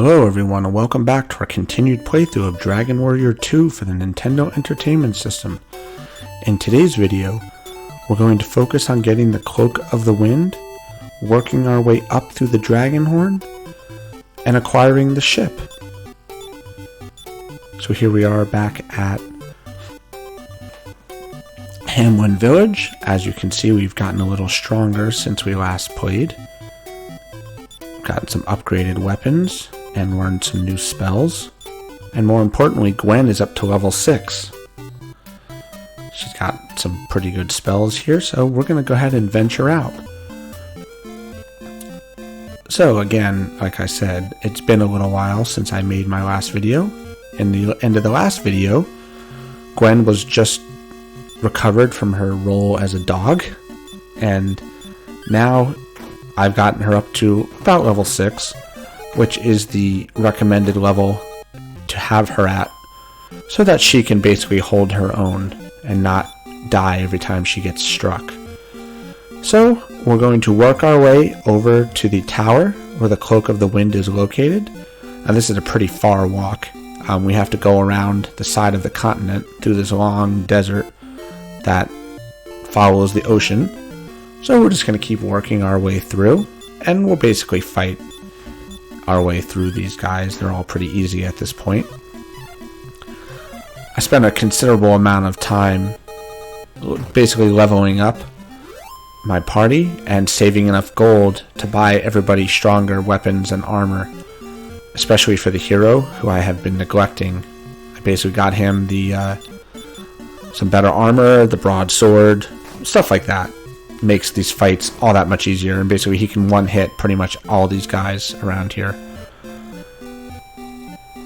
Hello everyone and welcome back to our continued playthrough of Dragon Warrior II for the Nintendo Entertainment System. In today's video, we're going to focus on getting the Cloak of the Wind, working our way up through the Dragon Horn, and acquiring the ship. So here we are back at Hamlin Village. As you can see, we've gotten a little stronger since we last played. Gotten some upgraded weapons and learned some new spells, and more importantly, Gwen is up to level 6. She's got some pretty good spells here, so we're going to go ahead and venture out. So again, like I said, it's been a little while since I made my last video. In the end of the last video, Gwen was just recovered from her role as a dog, and now I've gotten her up to about level 6, which is the recommended level to have her at, so that she can basically hold her own and not die every time she gets struck. So we're going to work our way over to the tower where the Cloak of the Wind is located. And this is a pretty far walk. We have to go around the side of the continent through this long desert that follows the ocean. So we're just going to keep working our way through, and we'll basically fight our way through these guys. They're all pretty easy at this point. I spent a considerable amount of time basically leveling up my party and saving enough gold to buy everybody stronger weapons and armor, especially for the hero, who I have been neglecting. I basically got him the some better armor, the broadsword, stuff like that. Makes these fights all that much easier, and basically he can one-hit pretty much all these guys around here.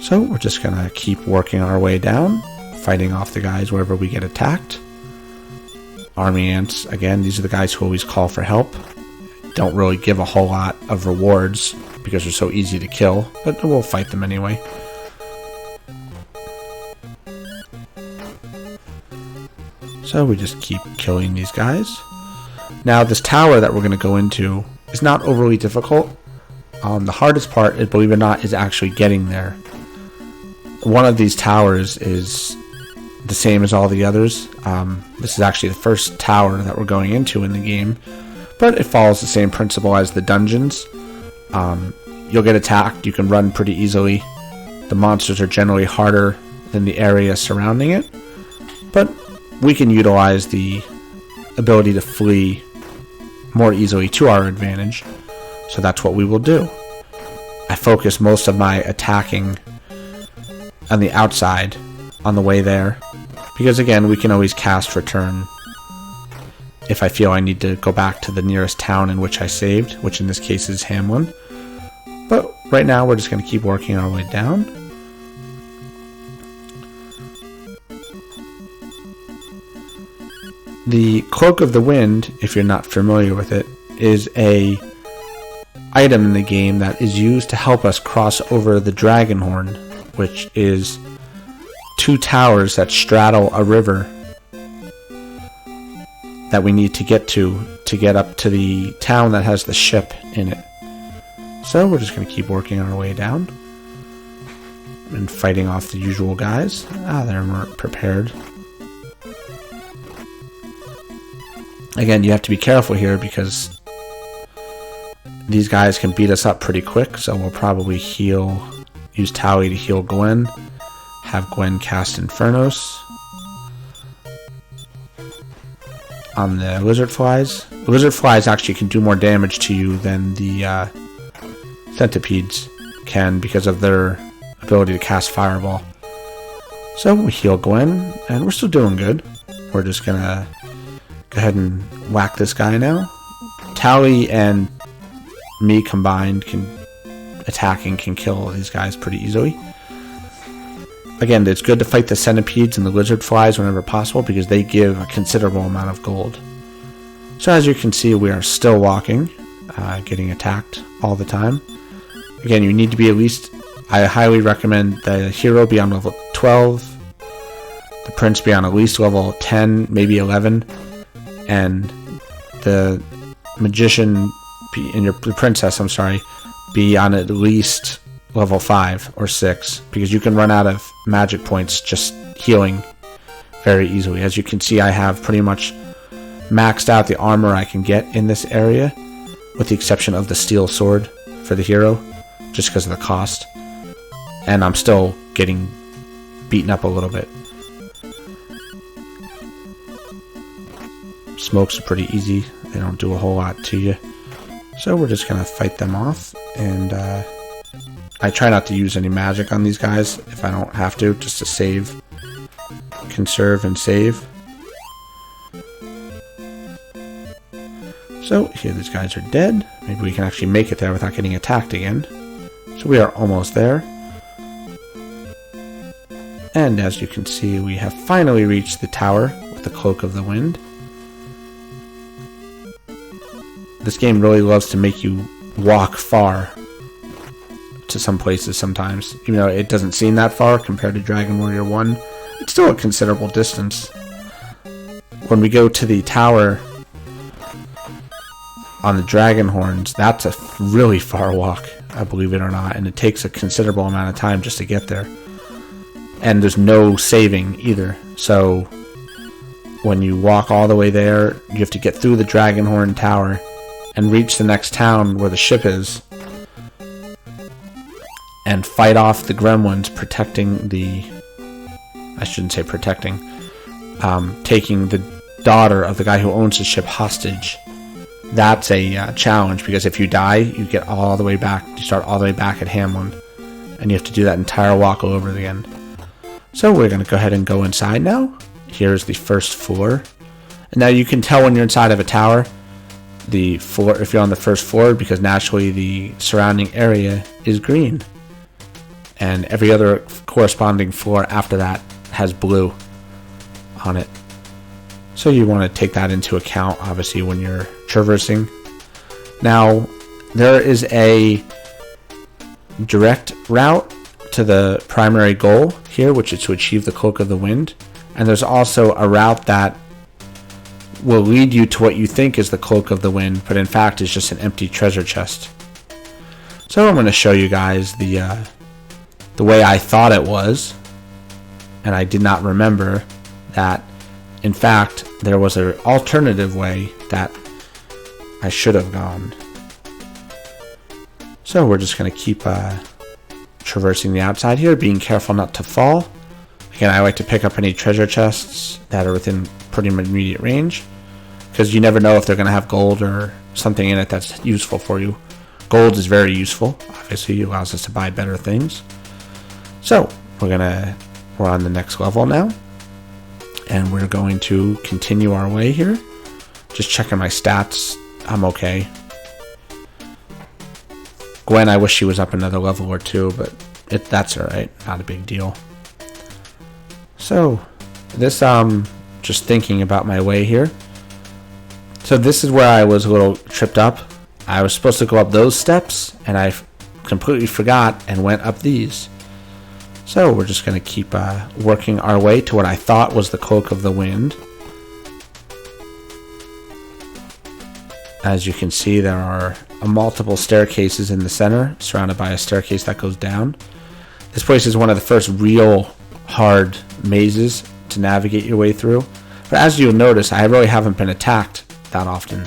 So we're just gonna keep working our way down, fighting off the guys wherever we get attacked. Army ants, again, these are the guys who always call for help. Don't really give a whole lot of rewards because they're so easy to kill, but we'll fight them anyway. So we just keep killing these guys. Now, this tower that we're going to go into is not overly difficult. The hardest part, believe it or not, is actually getting there. One of these towers is the same as all the others. This is actually the first tower that we're going into in the game, but it follows the same principle as the dungeons. You'll get attacked. You can run pretty easily. The monsters are generally harder than the area surrounding it, but we can utilize the ability to flee more easily to our advantage, so that's what we will do. I focus most of my attacking on the outside on the way there, because again, we can always cast return if I feel I need to go back to the nearest town in which I saved, which in this case is Hamlin. But right now we're just going to keep working our way down. The Cloak of the Wind, if you're not familiar with it, is a item in the game that is used to help us cross over the Dragon Horn, which is 2 towers that straddle a river that we need to get up to the town that has the ship in it. So we're just going to keep working our way down and fighting off the usual guys. They weren't prepared. Again, you have to be careful here because these guys can beat us up pretty quick, so we'll probably use Tally to heal Gwen, have Gwen cast Infernos on the lizard flies. The lizard flies actually can do more damage to you than the centipedes can because of their ability to cast Fireball. So we heal Gwen, and we're still doing good. We're just gonna go ahead and whack this guy now. Tally and me combined can kill these guys pretty easily. Again, it's good to fight the centipedes and the lizard flies whenever possible because they give a considerable amount of gold. So as you can see, we are still walking, getting attacked all the time. Again, you need to be at least, I highly recommend the hero be on level 12, the prince be on at least level 10, maybe 11, and the magician the princess, be on at least level 5 or 6, because you can run out of magic points just healing very easily. As you can see, I have pretty much maxed out the armor I can get in this area, with the exception of the steel sword for the hero, just because of the cost. And I'm still getting beaten up a little bit. Smokes are pretty easy. They don't do a whole lot to you. So we're just going to fight them off. And I try not to use any magic on these guys if I don't have to, just to save. Conserve and save. So here these guys are dead. Maybe we can actually make it there without getting attacked again. So we are almost there. And as you can see, we have finally reached the tower with the Cloak of the Wind. This game really loves to make you walk far to some places sometimes. Even though it doesn't seem that far compared to Dragon Warrior 1, it's still a considerable distance. When we go to the tower on the Dragon Horns, that's a really far walk, I believe it or not, and it takes a considerable amount of time just to get there. And there's no saving either, so when you walk all the way there, you have to get through the Dragon Horn Tower and reach the next town where the ship is and fight off the gremlins protecting the... I shouldn't say protecting. Taking the daughter of the guy who owns the ship hostage. That's a challenge, because if you die, you get all the way back. You start all the way back at Hamlin, and you have to do that entire walk all over again. So we're going to go ahead and go inside now. Here's the first floor. And now you can tell when you're inside of a tower, the floor, if you're on the first floor, because naturally the surrounding area is green. And every other corresponding floor after that has blue on it. So you want to take that into account, obviously, when you're traversing. Now, there is a direct route to the primary goal here, which is to achieve the Cloak of the Wind. And there's also a route that will lead you to what you think is the Cloak of the Wind, but in fact is just an empty treasure chest. So I'm going to show you guys the way I thought it was, and I did not remember that in fact there was an alternative way that I should have gone. So we're just going to keep traversing the outside here, being careful not to fall. Again, I like to pick up any treasure chests that are within pretty immediate range, because you never know if they're going to have gold or something in it that's useful for you. Gold is very useful. Obviously, it allows us to buy better things. So we're on the next level now, and we're going to continue our way here. Just checking my stats. I'm okay. Gwen, I wish she was up another level or two, but that's alright. Not a big deal. So, this, just thinking about my way here. So this is where I was a little tripped up. I was supposed to go up those steps, and I completely forgot and went up these. So we're just going to keep working our way to what I thought was the Cloak of the Wind. As you can see, there are multiple staircases in the center, surrounded by a staircase that goes down. This place is one of the first real hard mazes to navigate your way through. But as you'll notice, I really haven't been attacked that often.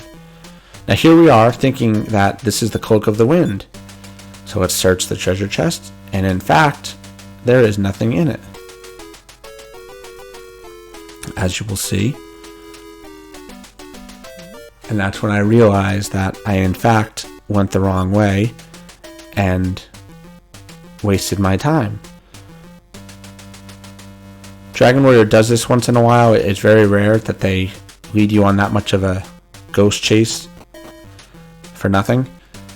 Now here we are, thinking that this is the Cloak of the Wind. So let's search the treasure chest, and in fact, there is nothing in it, as you will see. And that's when I realized that I in fact went the wrong way and wasted my time. Dragon Warrior does this once in a while. It's very rare that they lead you on that much of a ghost chase for nothing.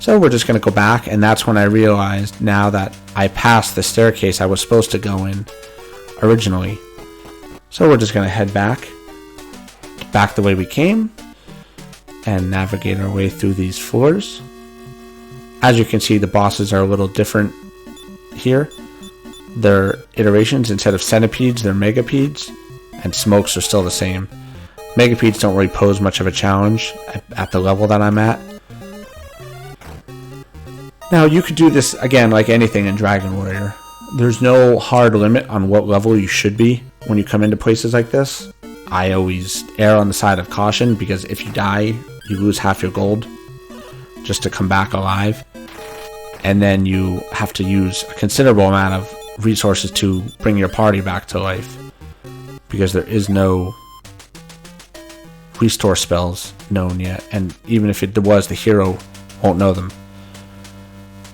So we're just going to go back, and that's when I realized now that I passed the staircase I was supposed to go in originally. So we're just going to head back the way we came, and navigate our way through these floors. As you can see, the bosses are a little different here. They're iterations. Instead of centipedes, they're megapedes, and smokes are still the same. Megapedes don't really pose much of a challenge at the level that I'm at. Now you could do this again like anything in Dragon Warrior. There's no hard limit on what level you should be when you come into places like this. I always err on the side of caution because if you die, you lose half your gold just to come back alive. And then you have to use a considerable amount of resources to bring your party back to life because there is no restore spells known yet, and even if it was, the hero won't know them.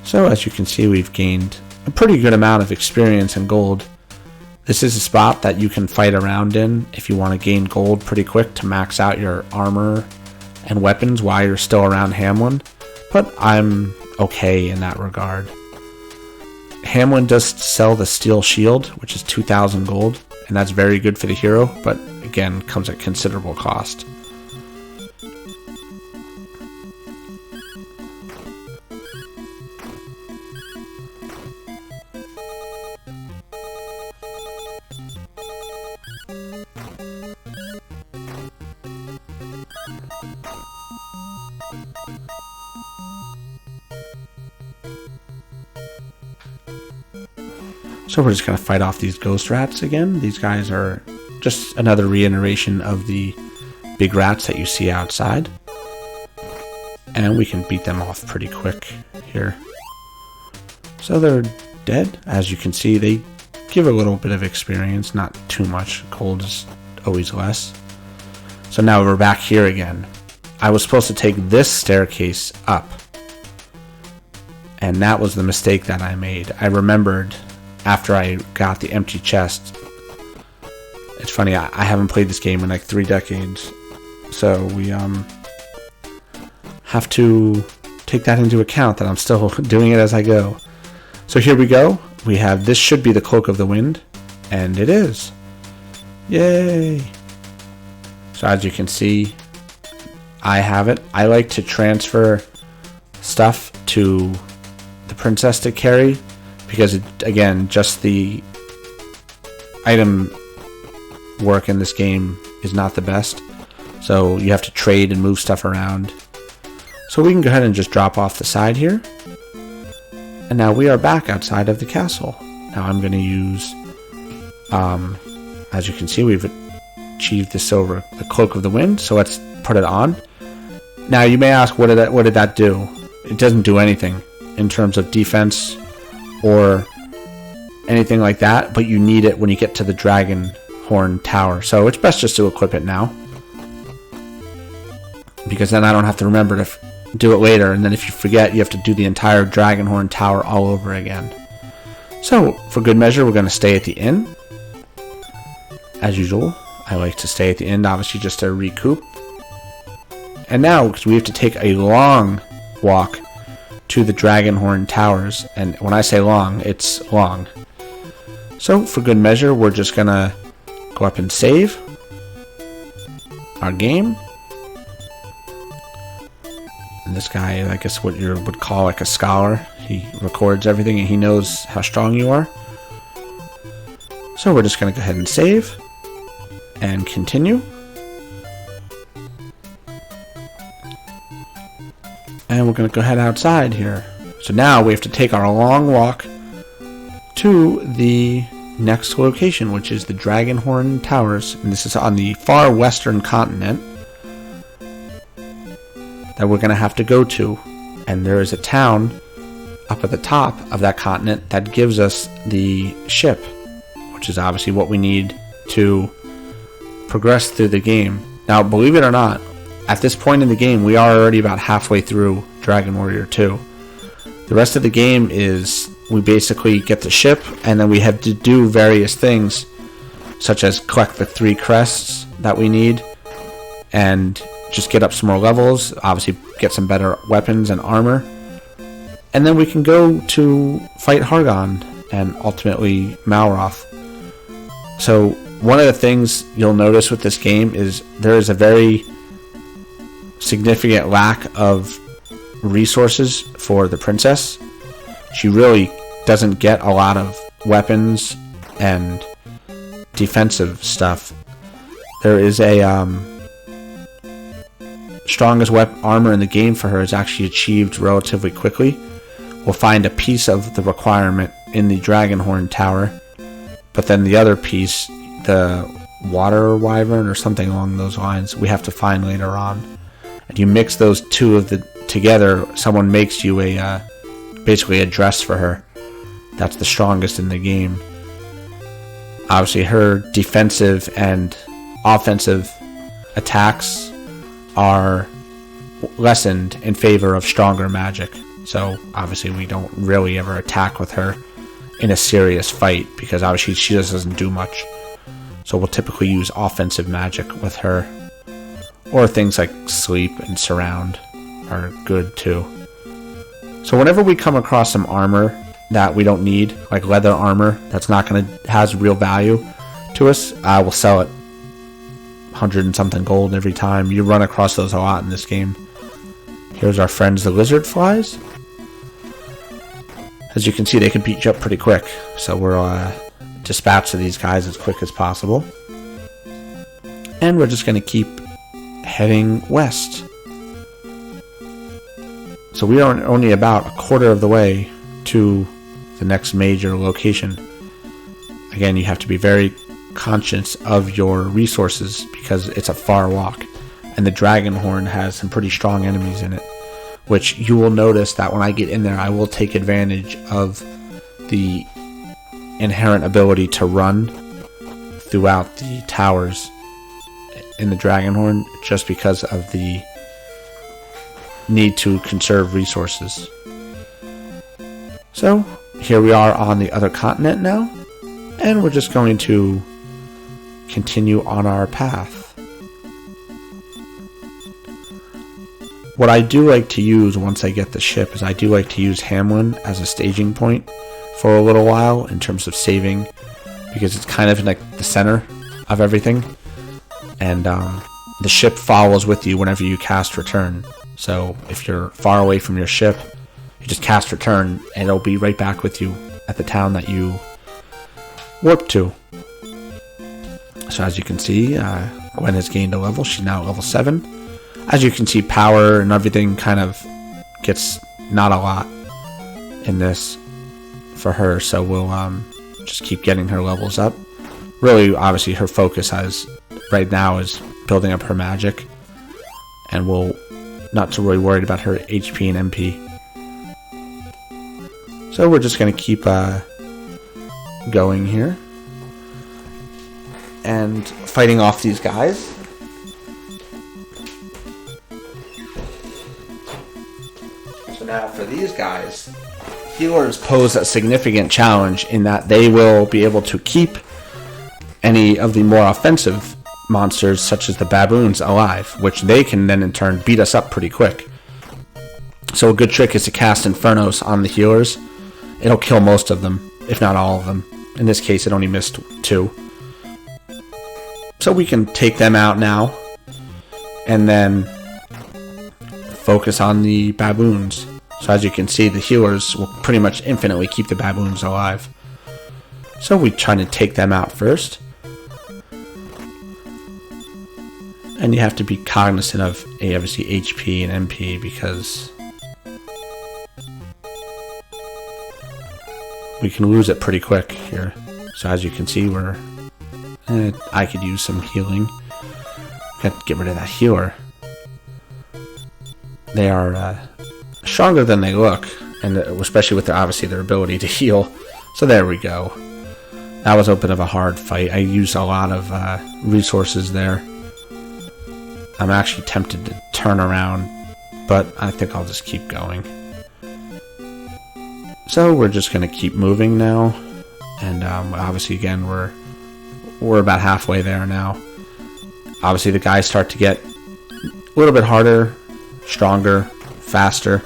So as you can see, we've gained a pretty good amount of experience and gold. This is a spot that you can fight around in if you want to gain gold pretty quick to max out your armor and weapons while you're still around Hamlin, but I'm okay in that regard. Hamlin does sell the steel shield, which is 2,000 gold, and that's very good for the hero, but again comes at considerable cost. So we're just going to fight off these ghost rats again. These guys are just another reiteration of the big rats that you see outside. And we can beat them off pretty quick here. So they're dead. As you can see, they give a little bit of experience, not too much. Gold is always less. So now we're back here again. I was supposed to take this staircase up. And that was the mistake that I made. I remembered after I got the empty chest. It's funny, I haven't played this game in like 3 decades. So we have to take that into account, that I'm still doing it as I go. So here we go. We have, this should be the Cloak of the Wind. And it is. Yay! So as you can see, I have it. I like to transfer stuff to the princess to carry, because it, again, just the item work in this game is not the best. So you have to trade and move stuff around. So we can go ahead and just drop off the side here. And now we are back outside of the castle. Now I'm going to use, as you can see, we've achieved the silver, the Cloak of the Wind. So let's put it on. Now you may ask, what did that do? It doesn't do anything in terms of defense or anything like that, but you need it when you get to the Dragon Horn Tower. So it's best just to equip it now, because then I don't have to remember to do it later, and then if you forget, you have to do the entire Dragon Horn Tower all over again. So for good measure, we're going to stay at the inn. As usual, I like to stay at the inn, obviously, just to recoup. And now, because we have to take a long walk to the Dragon Horn Towers, and when I say long, it's long. So for good measure, we're just gonna go up and save our game. And this guy, I guess what you would call like a scholar, he records everything and he knows how strong you are. So we're just gonna go ahead and save and continue. And we're going to go head outside here. So now we have to take our long walk to the next location, which is the Dragon Horn Towers. And this is on the far western continent that we're going to have to go to. And there is a town up at the top of that continent that gives us the ship, which is obviously what we need to progress through the game. Now, believe it or not, at this point in the game, we are already about halfway through Dragon Warrior 2. The rest of the game is, we basically get the ship, and then we have to do various things, such as collect the 3 crests that we need, and just get up some more levels, obviously get some better weapons and armor, and then we can go to fight Hargon, and ultimately Malroth. So, one of the things you'll notice with this game is there is a very significant lack of resources for the princess. She really doesn't get a lot of weapons and defensive stuff. There is a strongest armor in the game for her is actually achieved relatively quickly, we'll find a piece of the requirement in the Dragon Horn Tower, but then the other piece, the water wyvern or something along those lines, we have to find later on. And you mix those two of the together, someone makes you a basically a dress for her. That's the strongest in the game. Obviously, her defensive and offensive attacks are lessened in favor of stronger magic. So obviously we don't really ever attack with her in a serious fight because obviously she just doesn't do much. So we'll typically use offensive magic with her. Or things like sleep and surround are good too. So whenever we come across some armor that we don't need, like leather armor that's not going to has real value to us, we'll sell it 100 and something gold every time. You run across those a lot in this game. Here's our friends, the lizard flies. As you can see, they can beat you up pretty quick. So we'll dispatch of these guys as quick as possible. And we're just going to keep heading west. So we are only about a quarter of the way to the next major location. Again, you have to be very conscious of your resources because it's a far walk. And the Dragon Horn has some pretty strong enemies in it, which you will notice that when I get in there, I will take advantage of the inherent ability to run throughout the towers in the Dragon Horn just because of the need to conserve resources. So here we are on the other continent now, and we're just going to continue on our path. What I do like to use once I get the ship is I do like to use Hamlin as a staging point for a little while in terms of saving, because it's kind of like the center of everything, and the ship follows with you whenever you cast return. So if you're far away from your ship, you just cast return and it'll be right back with you at the town that you warp to. So as you can see, Gwen has gained a level. She's now level 7. As you can see, power and everything kind of gets not a lot in this for her, so we'll just keep getting her levels up. Really, obviously, her focus right now is building up her magic, and we'll not too really worried about her HP and MP. So we're just going to keep going here and fighting off these guys. Now for these guys, healers pose a significant challenge in that they will be able to keep any of the more offensive monsters such as the baboons alive, which they can then in turn beat us up pretty quick. So a good trick is to cast Infernos on the healers. It'll kill most of them, if not all of them. In this case it only missed 2. So we can take them out now and then focus on the baboons. So as you can see, the healers will pretty much infinitely keep the baboons alive. So we try to take them out first. And you have to be cognizant of obviously HP and MP because we can lose it pretty quick here. So as you can see, I could use some healing. Got to get rid of that healer. They are stronger than they look, and especially with their ability to heal. So there we go. That was a bit of a hard fight. I used a lot of resources there. I'm actually tempted to turn around, but I think I'll just keep going. So we're just going to keep moving now, and obviously again we're about halfway there now. Obviously the guys start to get a little bit harder, stronger, faster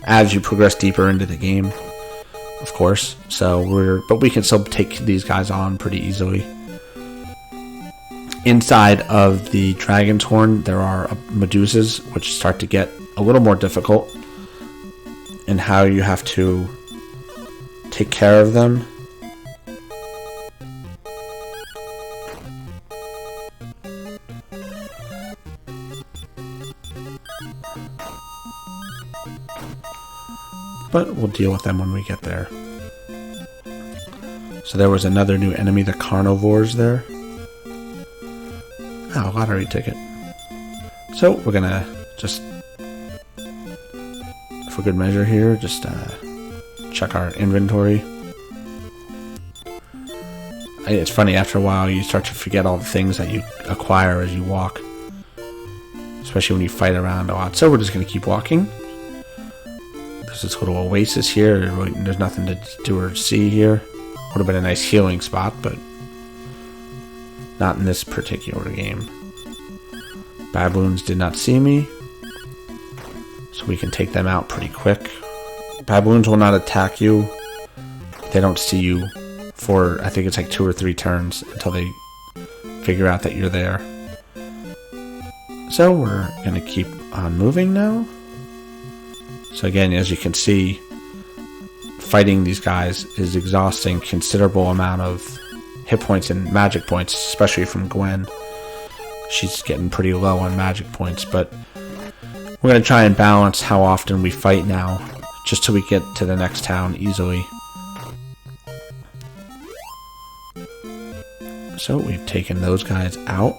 as you progress deeper into the game, of course. But we can still take these guys on pretty easily. Inside of the Dragon's Horn, there are Medusas, which start to get a little more difficult in how you have to take care of them. but we'll deal with them when we get there. So there was another new enemy, the carnivores there. Oh, lottery ticket. So we're gonna just, for good measure here, just check our inventory. It's funny, after a while you start to forget all the things that you acquire as you walk, especially when you fight around a lot. So we're just going to keep walking. There's this little oasis here. There's nothing to do or see here. Would have been a nice healing spot, but not in this particular game. Baboons did not see me, so we can take them out pretty quick. Baboons will not attack you. They don't see you for, I think it's like 2 or 3 turns until they figure out that you're there. So we're going to keep on moving now. So again, as you can see, fighting these guys is exhausting considerable amount of hit points and magic points, especially from Gwen. She's getting pretty low on magic points, but we're going to try and balance how often we fight now, just till we get to the next town easily. So we've taken those guys out.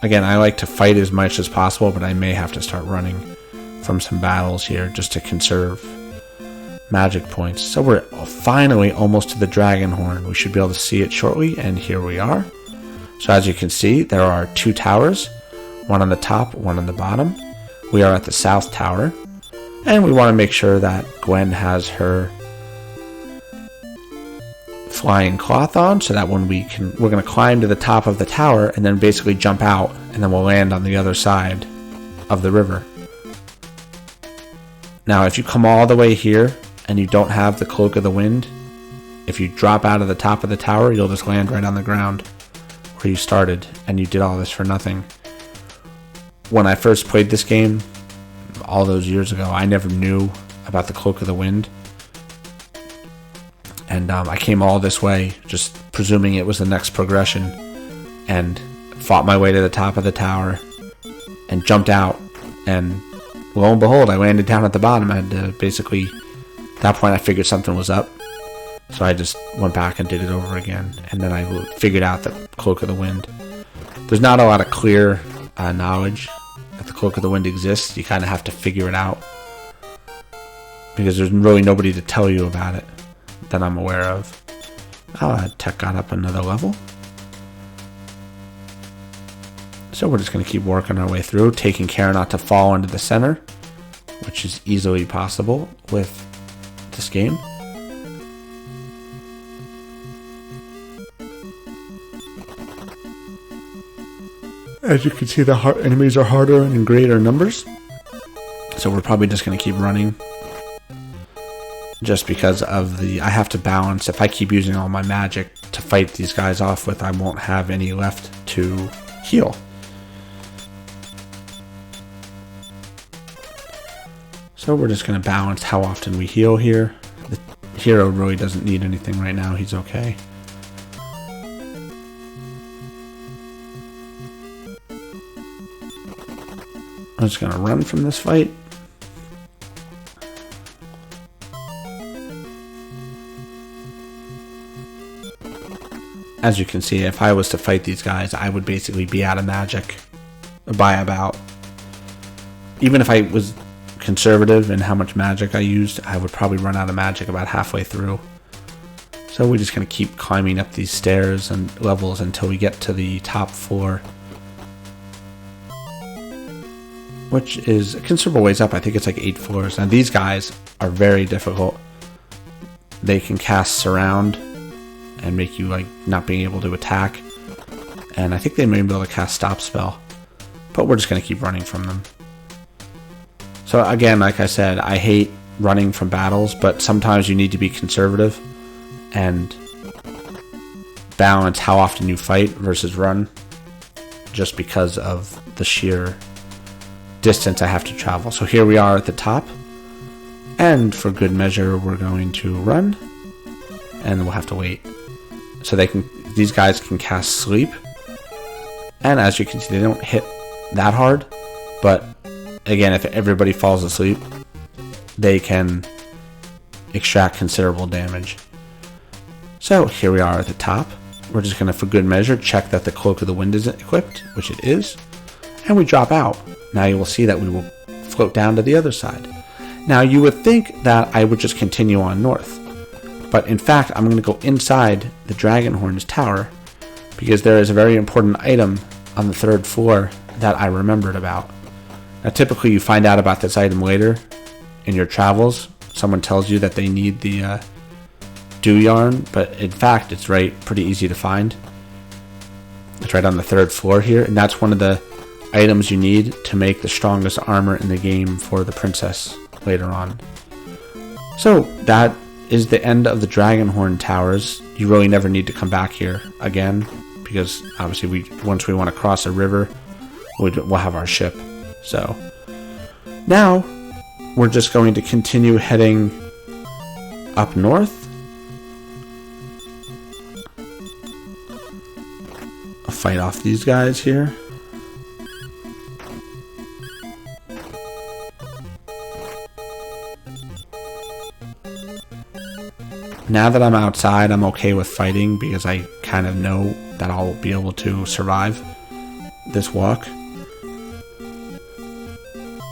Again, I like to fight as much as possible, but I may have to start running from some battles here just to conserve magic points. So we're finally almost to the dragon horn. We should be able to see it shortly, and here we are. So as you can see, there are 2 towers, one on the top, one on the bottom. We are at the south tower, and we want to make sure that Gwen has her flying cloth on, so that when we're going to climb to the top of the tower and then basically jump out, and then we'll land on the other side of the river. Now if you come all the way here and you don't have the Cloak of the Wind, if you drop out of the top of the tower, you'll just land right on the ground where you started, and you did all this for nothing. When I first played this game all those years ago, I never knew about the Cloak of the Wind. And I came all this way, just presuming it was the next progression, and fought my way to the top of the tower, and jumped out, and lo and behold, I landed down at the bottom. I had to basically, at that point I figured something was up, so I just went back and did it over again, and then I figured out the Cloak of the Wind. There's not a lot of clear knowledge that the Cloak of the Wind exists. You kind of have to figure it out, because there's really nobody to tell you about it that I'm aware of. Tech got up another level. So we're just going to keep working our way through, taking care not to fall into the center, which is easily possible with this game. As you can see, the enemies are harder and in greater numbers, so we're probably just going to keep running. Just because of I have to balance. If I keep using all my magic to fight these guys off with, I won't have any left to heal. So we're just going to balance how often we heal here. The hero really doesn't need anything right now. He's okay. I'm just going to run from this fight. As you can see, if I was to fight these guys, I would basically be out of magic by about, even if I was conservative in how much magic I used, I would probably run out of magic about halfway through. So we're just going to keep climbing up these stairs and levels until we get to the top floor, which is a considerable ways up. I think it's like 8 floors. Now these guys are very difficult. They can cast surround and make you like not being able to attack, and I think they may be able to cast stop spell, but we're just going to keep running from them. So again, like I said, I hate running from battles, but sometimes you need to be conservative and balance how often you fight versus run, just because of the sheer distance I have to travel. So here we are at the top, and for good measure we're going to run, and we'll have to wait. So these guys can cast sleep, and as you can see, they don't hit that hard, but again, if everybody falls asleep, they can extract considerable damage. So here we are at the top. We're just going to, for good measure, check that the Cloak of the Wind isn't equipped, which it is, and we drop out. Now you will see that we will float down to the other side. Now you would think that I would just continue on north, but in fact I'm going to go inside the Dragon Horns tower because there is a very important item on the 3rd floor that I remembered about. Now typically you find out about this item later in your travels. Someone tells you that they need the dew yarn, but in fact it's pretty easy to find. It's right on the 3rd floor here, and that's one of the items you need to make the strongest armor in the game for the princess later on. So that is the end of the Dragonhorn towers. You really never need to come back here again, because obviously once we want to cross a river, we'll have our ship. So now we're just going to continue heading up north. I'll fight off these guys here. Now that I'm outside, I'm okay with fighting because I kind of know that I'll be able to survive this walk.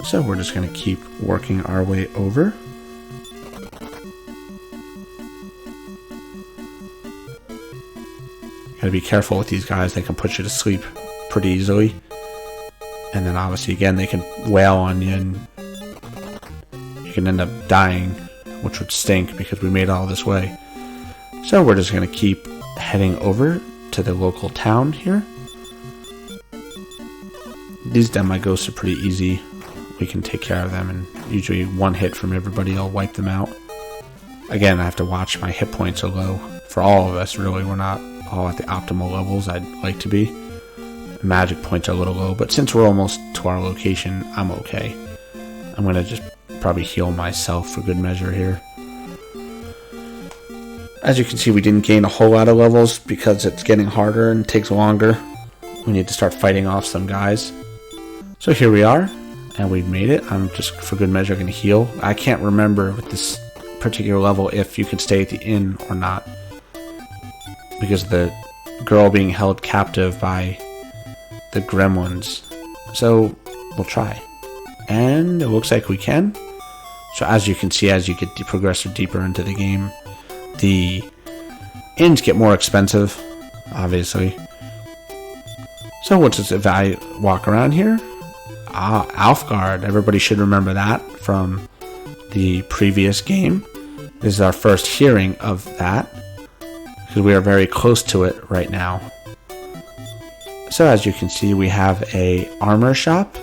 So we're just going to keep working our way over. Gotta be careful with these guys, they can put you to sleep pretty easily. And then obviously again they can wail on you and you can end up dying, which would stink because we made all this way. So we're just going to keep heading over to the local town here. These Demighosts are pretty easy. We can take care of them, and usually one hit from everybody will wipe them out. Again, I have to watch my hit points are low. For all of us, really, we're not all at the optimal levels I'd like to be. Magic points are a little low, but since we're almost to our location, I'm okay. I'm going to just probably heal myself for good measure here. As you can see, we didn't gain a whole lot of levels because it's getting harder and takes longer. We need to start fighting off some guys. So here we are, and we've made it. I'm just, for good measure, going to heal. I can't remember with this particular level if you can stay at the inn or not, because of the girl being held captive by the gremlins. So we'll try. And it looks like we can. So as you can see, as you get progress deeper into the game, the inns get more expensive, obviously. So we'll just walk around here. Alfgard, everybody should remember that from the previous game. This is our first hearing of that, because we are very close to it right now. So as you can see, we have a armor shop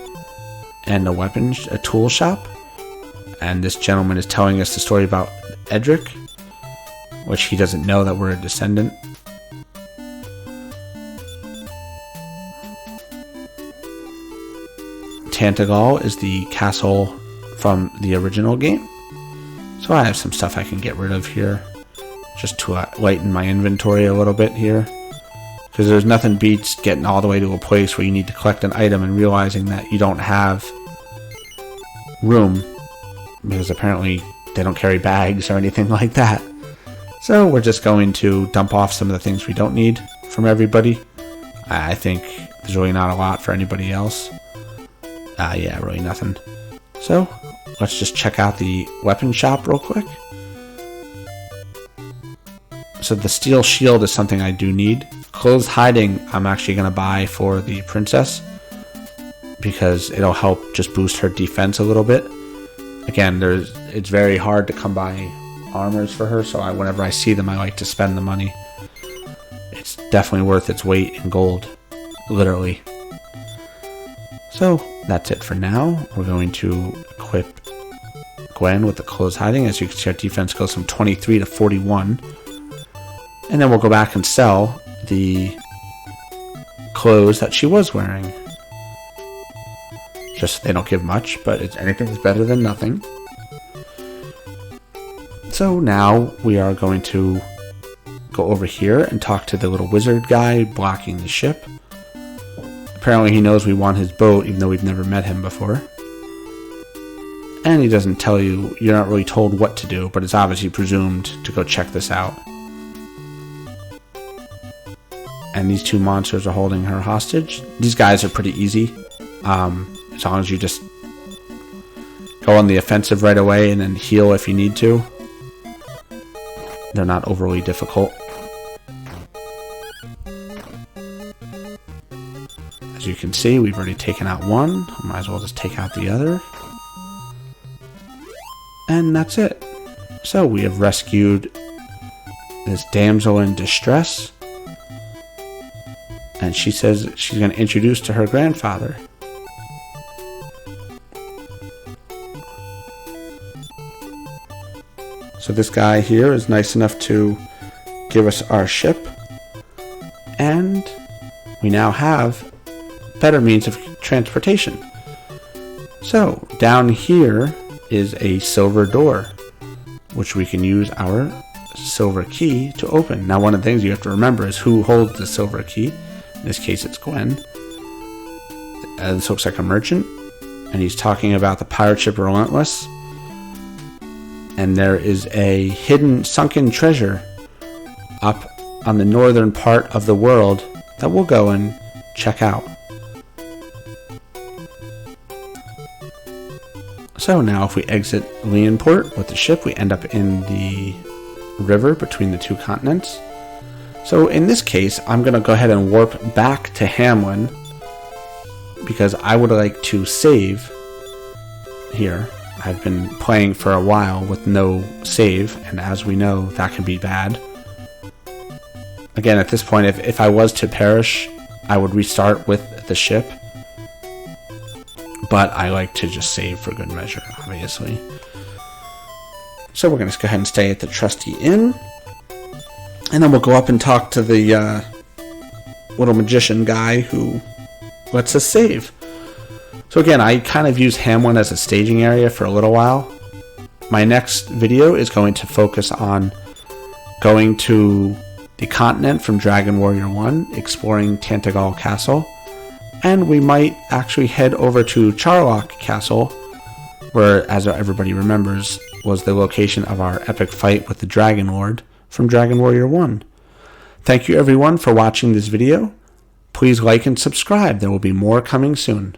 and a tool shop. And this gentleman is telling us the story about Edric, which he doesn't know that we're a descendant. Tantagal is the castle from the original game. So I have some stuff I can get rid of here, just to lighten my inventory a little bit here. Because there's nothing beats getting all the way to a place where you need to collect an item and realizing that you don't have room, because apparently they don't carry bags or anything like that. So we're just going to dump off some of the things we don't need from everybody. I think there's really not a lot for anybody else. Yeah, really nothing. So let's just check out the weapon shop real quick. So the steel shield is something I do need. Clothes hiding I'm actually going to buy for the princess, because it'll help just boost her defense a little bit. Again, it's very hard to come by armors for her, so whenever I see them, I like to spend the money. It's definitely worth its weight in gold, literally. So that's it for now. We're going to equip Gwen with the clothes hiding. As you can see, our defense goes from 23 to 41. And then we'll go back and sell the clothes that she was wearing. Just they don't give much, but anything is better than nothing. So now we are going to go over here and talk to the little wizard guy blocking the ship. Apparently he knows we want his boat, even though we've never met him before. And he doesn't tell you, you're not really told what to do, but it's obviously presumed to go check this out. And these two monsters are holding her hostage. These guys are pretty easy. As long as you just go on the offensive right away and then heal if you need to. They're not overly difficult. As you can see, we've already taken out one. Might as well just take out the other. And that's it. So we have rescued this damsel in distress. And she says she's going to introduce to her grandfather. So this guy here is nice enough to give us our ship. And we now have better means of transportation. So down here is a silver door, which we can use our silver key to open. Now, one of the things you have to remember is who holds the silver key. In this case, it's Gwen. This looks like a merchant, and he's talking about the pirate ship Relentless. And there is a hidden sunken treasure up on the northern part of the world that we'll go and check out. So now if we exit Leonport with the ship, we end up in the river between the two continents. So in this case, I'm going to go ahead and warp back to Hamlin because I would like to save here. I've been playing for a while with no save, and as we know, that can be bad. Again, at this point, if I was to perish, I would restart with the ship. But I like to just save for good measure, obviously. So we're going to go ahead and stay at the Trusty Inn. And then we'll go up and talk to the little magician guy who lets us save. So again, I kind of use Hamlin as a staging area for a little while. My next video is going to focus on going to the continent from Dragon Warrior 1, exploring Tantagal Castle. And we might actually head over to Charlock Castle, where, as everybody remembers, was the location of our epic fight with the Dragon Lord from Dragon Warrior 1. Thank you everyone for watching this video. Please like and subscribe. There will be more coming soon.